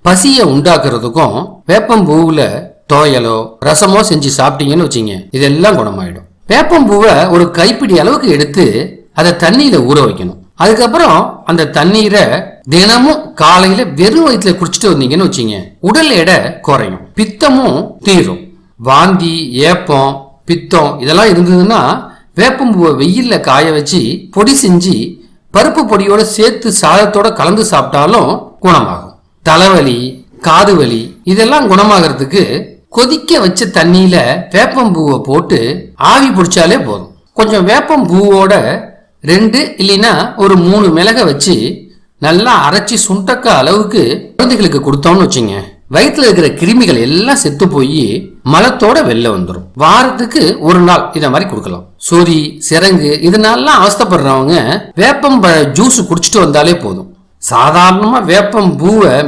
பசிய உண்டாக்குறதுக்கும் வேப்பம்பூவுல தோயலோ ரசமோ செஞ்சு சாப்பிட்டீங்கன்னு வச்சீங்க, இதெல்லாம் குணமாயிடும். வேப்பம்பூவை ஒரு கைப்பிடி அளவுக்கு எடுத்து அதை தண்ணியில ஊற வைக்கணும். அதுக்கப்புறம் அந்த தண்ணீரை தினமும் காலையில வெறும் வயிற்றுல குடிச்சிட்டு வந்தீங்கன்னு வச்சீங்க, உடல் எடை குறையும், பித்தமும் தீரும். வாந்தி, ஏப்பம், பித்தம் இதெல்லாம் இருந்ததுன்னா வேப்பம்பூவை வெயில்ல காய வச்சு பொடி செஞ்சு பருப்பு பொடியோட சேர்த்து சாதத்தோட கலந்து சாப்பிட்டாலும் குணமாகும். தலைவலி, காது வலி இதெல்லாம் குணமாகறதுக்கு கொதிக்க வச்ச தண்ணியில வேப்பம்பூவை போட்டு ஆவி பிடிச்சாலே போதும். கொஞ்சம் வேப்பம்பூவோட 2 இல்லைன்னா ஒரு 3 மிளகை வச்சு நல்லா அரைச்சி சுண்டக்க அளவுக்கு குழந்தைகளுக்கு கொடுத்தோம்னு வச்சுங்க, வயிற்றுல இருக்கிற கிருமிகள் எல்லாம் செத்து போய் மலத்தோட வெளில வந்துடும். வாரத்துக்கு ஒரு நாள் இத மாதிரி கொடுக்கலாம். சொறி, சிரங்கு இதனாலாம் அவஸ்தப்படுறவங்க வேப்பம் ஜூஸ் குடிச்சிட்டு வந்தாலே போதும். சாதாரணமா வேப்பம் பூவை